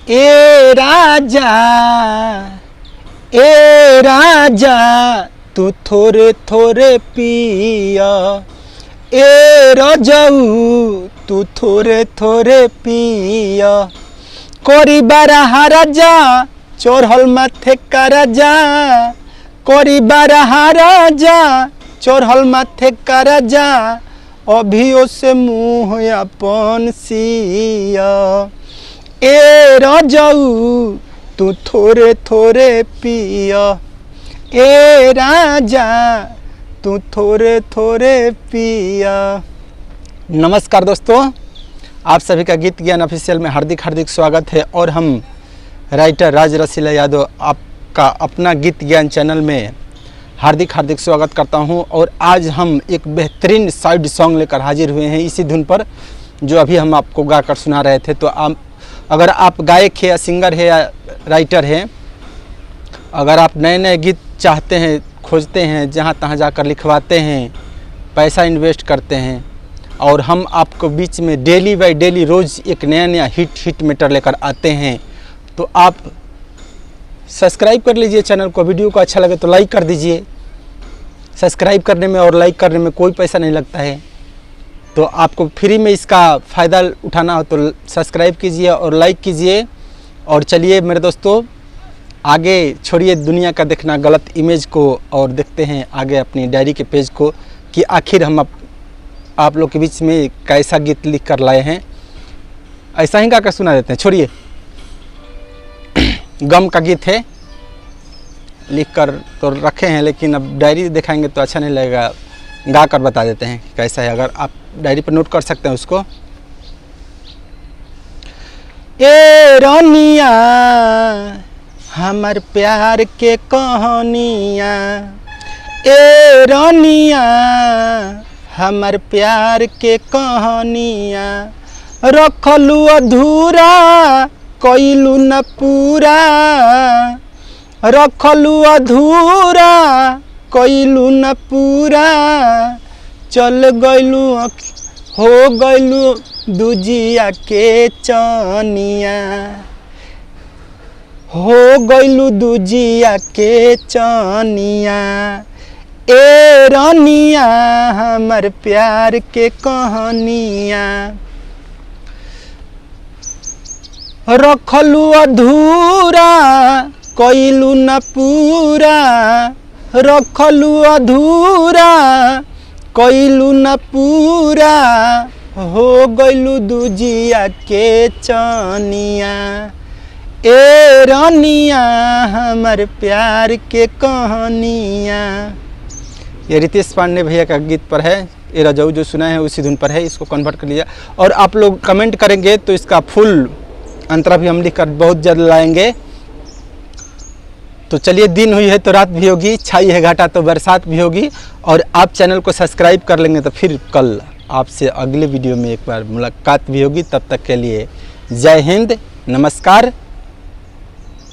ए राजा तू थोरे थोरे पिया, ए रजऊ तू थोरे थोरे पिया। कोरी बारह राजा चोरहल माथे का राजा, कोरी बारह राजा चोरहल माथे का राजा। अभियो से मुँह अपन सिया, ए रजऊ तू थोरे थोरे पिया, ए राजा तू थोरे थोरे पिया। नमस्कार दोस्तों, आप सभी का गीत ज्ञान ऑफिशियल में हार्दिक हार्दिक स्वागत है। और हम राइटर राज रसीला यादव आपका अपना गीत ज्ञान चैनल में हार्दिक हार्दिक स्वागत करता हूं। और आज हम एक बेहतरीन साइड सॉन्ग लेकर हाजिर हुए हैं इसी धुन पर जो अभी हम आपको गाकर सुना रहे थे। तो अगर आप गायक है या सिंगर है या राइटर हैं, अगर आप नए नए गीत चाहते हैं, खोजते हैं, जहां तहां जाकर लिखवाते हैं, पैसा इन्वेस्ट करते हैं, और हम आपको बीच में डेली बाय डेली रोज़ एक नया नया हिट मैटर लेकर आते हैं, तो आप सब्सक्राइब कर लीजिए चैनल को। वीडियो को अच्छा लगे तो लाइक कर दीजिए। सब्सक्राइब करने में और लाइक करने में कोई पैसा नहीं लगता है, तो आपको फ्री में इसका फ़ायदा उठाना हो तो सब्सक्राइब कीजिए और लाइक कीजिए। और चलिए मेरे दोस्तों, आगे छोड़िए दुनिया का देखना गलत इमेज को और देखते हैं आगे अपनी डायरी के पेज को कि आखिर हम आप लोग के बीच में कैसा गीत लिख कर लाए हैं। ऐसा ही गाकर सुना देते हैं। छोड़िए, गम का गीत है, लिख कर तो रखे हैं, लेकिन अब डायरी दिखाएंगे तो अच्छा नहीं लगेगा, गा कर बता देते हैं कि कैसा है। अगर आप डायरी पर नोट कर सकते हैं उसको। ए रनिया हमार प्यार के कहानिया, ए रनिया हमार प्यार के कहानिया। रखलू अधूरा कइलू न पूरा, रखलू अधूरा कइलू न पूरा। चल गइलू हो गइलू दूजिया के चनिया, हो गइलू दूजिया के चनिया। ए रनिया हमर प्यार के कहानिया। रखलू अधूरा कइलू न पूरा, रखलू अधूरा कइलू न पूरा। हो गइलू दूजिया के चनिया, ए रनिया हमर प्यार के कहानिया। ये रितेश पांडे भैया का गीत पर है। ए रजऊ जो सुना है उसी धुन पर है, इसको कन्वर्ट कर लिया। और आप लोग कमेंट करेंगे तो इसका फुल अंतरा भी हम लिख कर बहुत जल्द लाएंगे। तो चलिए, दिन हुई है तो रात भी होगी, छाई है घाटा तो बरसात भी होगी। और आप चैनल को सब्सक्राइब कर लेंगे तो फिर कल आपसे अगले वीडियो में एक बार मुलाकात भी होगी। तब तक के लिए जय हिंद, नमस्कार।